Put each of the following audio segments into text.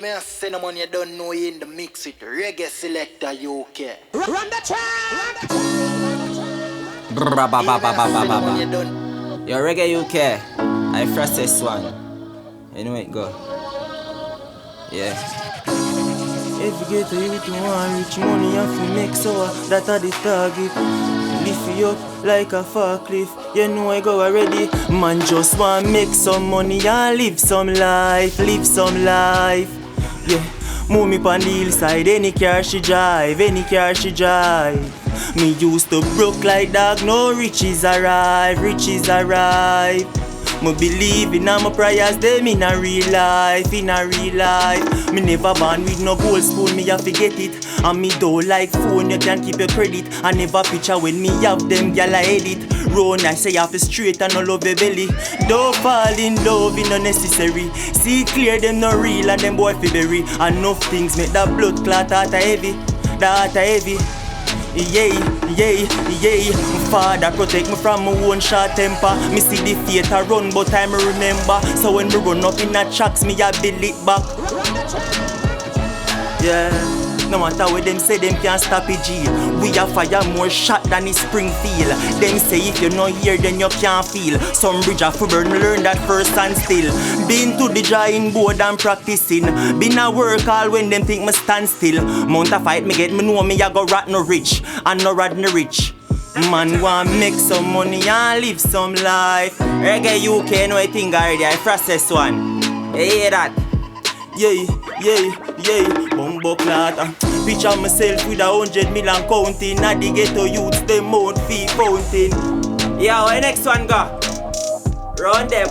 me a cinnamon, you don't know you in the mix with Reggae Selecta UK. Run the track! Yo, Reggae UK, I Frahcess One. Anyway, go. Yeah. If you get to youth, you want rich money, you have to make so that are the target. Lift you up like a forklift. You know I go already. Man just want make some money and live some life. Live some life. Yeah. Move me on the hillside. Any car she drive. Any car she drive. Me used to broke like dog. No riches arrive. Riches arrive. Me believe in my prayers, them in a real life, in a real life. Me never born with no gold spoon, me have to get it. And me don't like phone, you can keep your credit. I never picture when me have them, gyal I edit. Run, I say half straight and no love your belly. Don't fall in love, it no necessary. See clear, them no real and them boy fi bury. Enough things make that blood clot heart heavy, that heart heavy. Yeah, yeah, yeah. Father protect me from my own short temper. Me see the fate I run, but I remember. So when me run up in the tracks, me a build it back. Yeah. No matter what them say, them can't stop it, G. We a fire more shot than in Springfield. Them say if you not here, then you can't feel. Some bridge of burn, me learn that first and still. Been to the drawing board and practicing. Been a work all when them think me stand still. Mount a fight me get, me know me a go rat no rich. And no rat no rich. Man want make some money and live some life. Reggae UK, know I think already, I Frahcess One. You hear that? Yeah, yeah, yeah. Bumbo clatter. Picture myself with 100 million counting. Now the ghetto youths, them mount fee fountain. Yo, where next one go? Round them.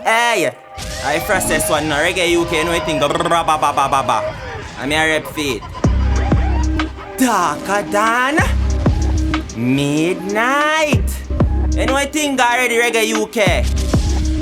Hey, I Frahcess One, no Reggae UK, no I think. I'm here rep feet. Darker than midnight. You know I think already Reggae UK.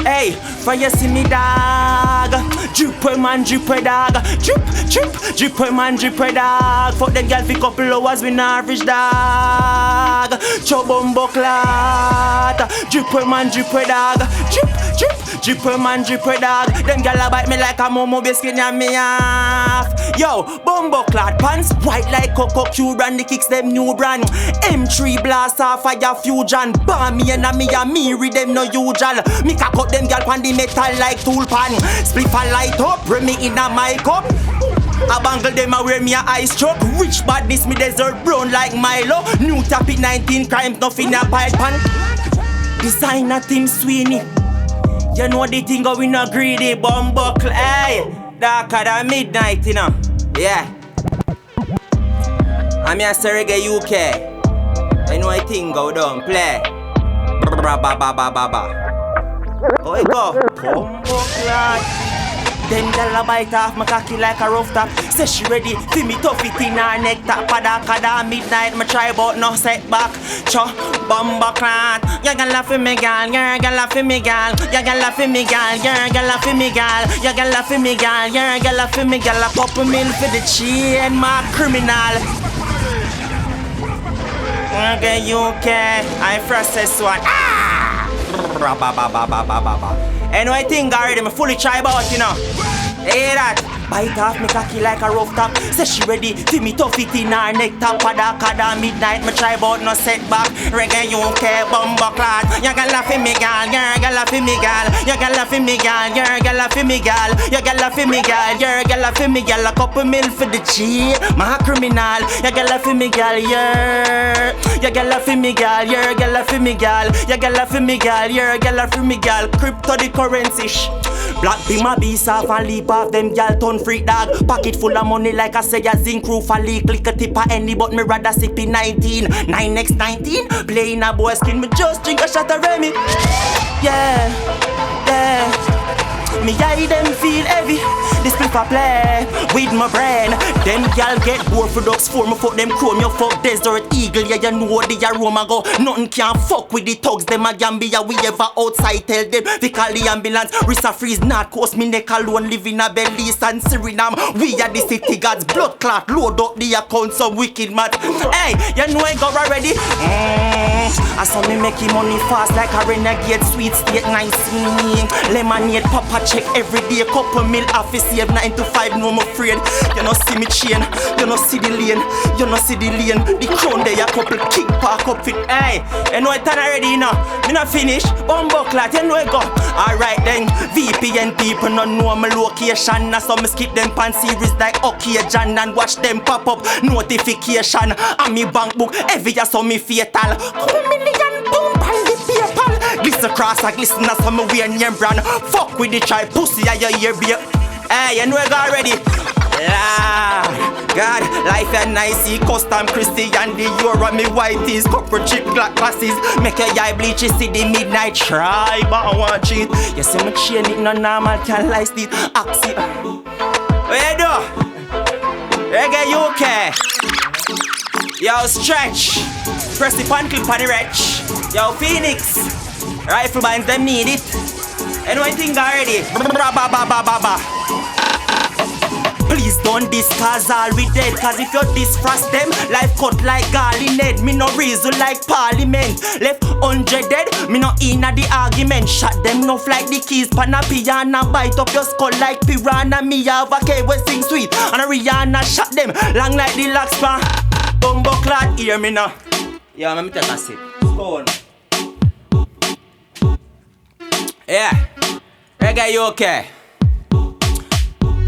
Hey, for you see me dog. Drip when man drip when dog. Drip, drip, drip when man drip when dog. Fuck them girl for couple hours with an average dog. Chobombo clot. Drip when man drip when dog. Drip, drip, drip when man drip when dog. Them girl a bite me like a momo biscuit and me off. Yo, bumbo clot pants white like Coco Cuban. The kicks them new brand. M3 blast off fire fusion. Bomb me and me a mirror them no usual. Me cock up them girl pan the metal like tool pan. Split a light up, bring me in a my cup. I bangle them a wear me a ice truck. Rich badness me desert brown like Milo. New topic 19 crimes, nothing a pile pan. Designer Tim Sweeney. You know the thing going a greedy bumbuckle. Hey, darker than midnight, you know. Yeah. I'm here to Reggae UK. I know I think go down, play. Oh, it go. Bumbo clad. Then gyal a bite off my cocky like a rough top. Say she ready, feel me tough it in her neck top. Kada midnight, me try but no setback. Cho, bumbo clad. Ya gyal a fi me gal, ya gyal a fi me gal. Ya gyal a fi me gal, ya gyal a fi me gal. Ya gyal a fi me gal, ya gyal a fi me gal. A couple mil for the chain, my criminal. Reggae UK, I Frahcess One. And I think already me fully try about, you know. Hear that? Bite off me cocky like a rough top. Say she ready, feel me tough it in her neck top. Kada midnight, me try but no setback. Reggae UK, bumbo clad. Ya gyal a fi me gal, ya gyal a fi me gal. Ya gyal a fi me gal, ya gyal a fi me gal. Ya gyal a fi me gal, ya gyal a fi me gal. A couple mil for the cheat, my criminal. Ya gyal a fi me gal, yeah. Ya gyal a fi me gal, ya gyal a fi me gal. Ya gyal a fi me gal, ya gyal a fi me gal. Crypto the currency. Black be my beast off and leap off them gal ton freak dog. Pocket full of money like I say a zinc roof a leak. Click a tip a any but me rather sip in 19. 9x19 playing a boy skin. Me just drink a shot of Remy. Yeah, yeah. Me eye them feel heavy. This split a play with my brain. Them gal get bored for dogs for me fuck them chrome. You fuck desert eagle, yeah you know the aroma go. Nothing can fuck with the thugs. Them a Gambia we ever outside. Tell them we call the ambulance. Risa freeze not cost me neck alone. Live in a Belize and Suriname. We are the city gods. Blood clot load up the account some wicked mad. Hey, you know I got already. I saw me making money fast like a renegade. Sweet state 19. Lemonade papa I check every day, couple mil office save 9 to 5, no I'm afraid. You know see me chain, you know see the lane, you know see the lane. The crown there, a couple kick park up fit. Hey, you know it done already, you know. Me not finish, bumbleclad, you know it go. Alright then, VPN people no know my location. Now so me skip them pan series like occasion and watch them pop up notification. And me bank book, every year so me fatal. Couple million boom pan the PayPal. Glisten cross a glisten as some wear name brand. Fuck with the try pussy at your ear beer. Hey, you know it already. God, life and nice, see custom Christian, the Euro, me whiteys, corporate chip black glasses. Make your eye bleach, you see the midnight try, but I want cheat. You see me chain it, no normal, can't lie still. Axi. Where you do? Reggae UK. Yo, stretch. Press the pan clip on the wretch. Yo, Phoenix. Rifle bands, them need it. Anyone think already? Please don't diss cause all we dead. Cause if you disfrost them, life cut like garlic head. Me no reason like parliament. Left 100 dead, me no inna the argument. Shot them enough like the keys pan a piano. Bite up your skull like piranha. Me have a K we sing sweet and a Rihanna shot them long like the lock span. Bumbleclad, hear me now. Yeah, let me take a sip. Go on. Yeah, Reggae UK.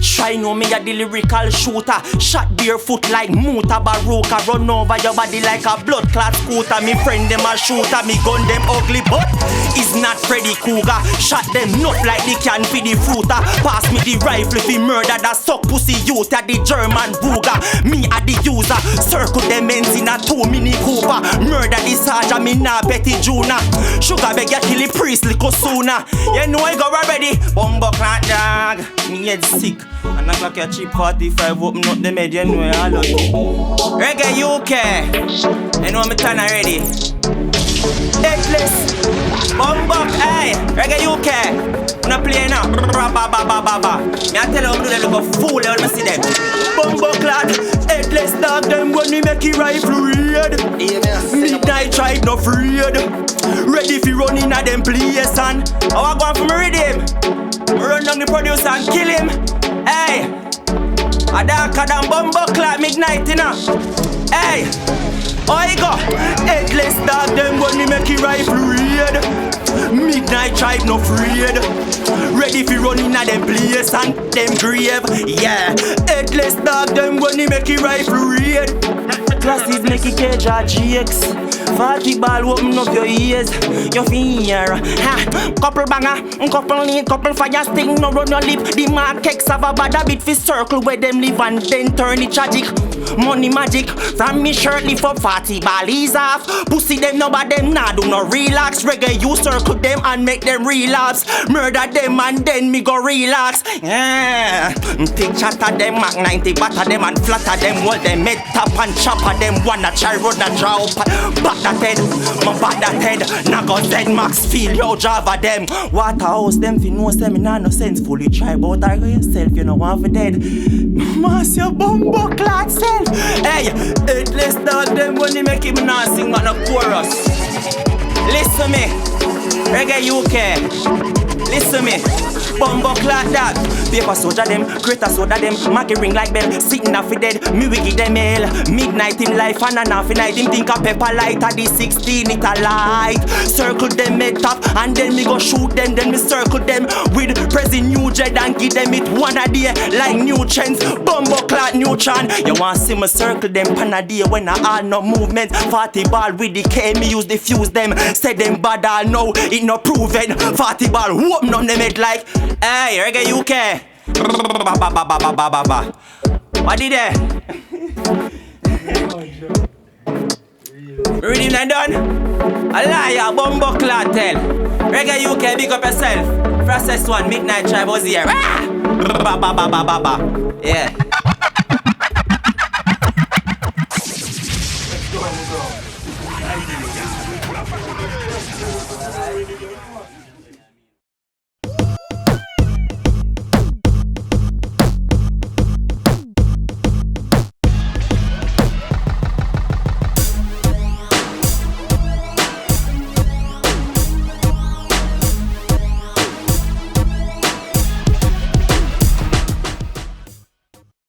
Try know me a the lyrical shooter. Shot barefoot like Muta Baruka. Run over your body like a blood clot scooter. Me friend them a shooter. Me gun them ugly but it's not Freddy Cougar. Shot them up like the can for the fruiter. Pass me the rifle if he murder that suck pussy youth. A the German Ruger. Me a the user. Circle them ends in a 2 Mini Cooper. Murder the sergeant. Me nah Betty Juna. Sugar beg ya kill the priest little sooner. You know I go already. Bumbleclad dog. Me head sick. And I like a cheap 45 open up the med, you know I love it. Reggae UK. You know me turn already. Headless. Bumbuk, hey. Reggae UK. Wanna play now? Me I tell you, I'm doing like a fool when I see them. Bumbleclad. Headless dog, them when we make it rifle raid. Midnight tribe no afraid. Ready for running at them place and I go for me rhythm. Run down the producer and kill him. Hey, a darker than bumbleclad midnight, you know. Hey, I go. Headless dog, them when we make it rifle raid. Midnight tribe no afraid. Ready for running at them place and them grave. Yeah, headless dog, them when we make it rifle raid. Classes make it cage or GX. 40 ball open up your ears. Your fear. Ha. Couple banger, couple lean, couple fire sting. No run your lip. The markets have a bad habit for circle where them live and then turn it tragic. Money magic. From me shirt lift up 40 ball ease off. Pussy them no bad them nah do no relax. Reggae you circle them and make them relapse. Murder them and then me go relax. Yeah. Take chatter them Mac 90 batter them and flatter them. Hold them head tap and chopper them. Wanna try road that draw up. Back that head, my back that head. Now go dead max feel yo Java them. Waterhouse them fi know them nah no sense. Fully try but I go yourself you know want for dead. Mass your bumbleclad self. Hey, headless dog them when they make him not sing but no chorus. Listen me, Reggae UK. Listen me, bumbleclad dog. Paper soldier them, greater soda them. Maggie ring like bell, sitting off dead. Me wiggy them hell. Midnight in life and an half night. Him think a pepper light at the 16 it a light. Circle them head top and then me go shoot them. Then me circle them with present new jet and give them it one a day like new trends. Bumbleclad neutron. You want see me circle them pan a day when I all no movement. 40 ball with the K me use the fuse them. Say them bad all know it no proven. 40 ball whoop on them head like. Hey, Reggae UK. What did they? Reading and done? A liar, bumbleclad tell. Reggae UK, big up yourself. Frahcess One, midnight tribe was here. Yeah.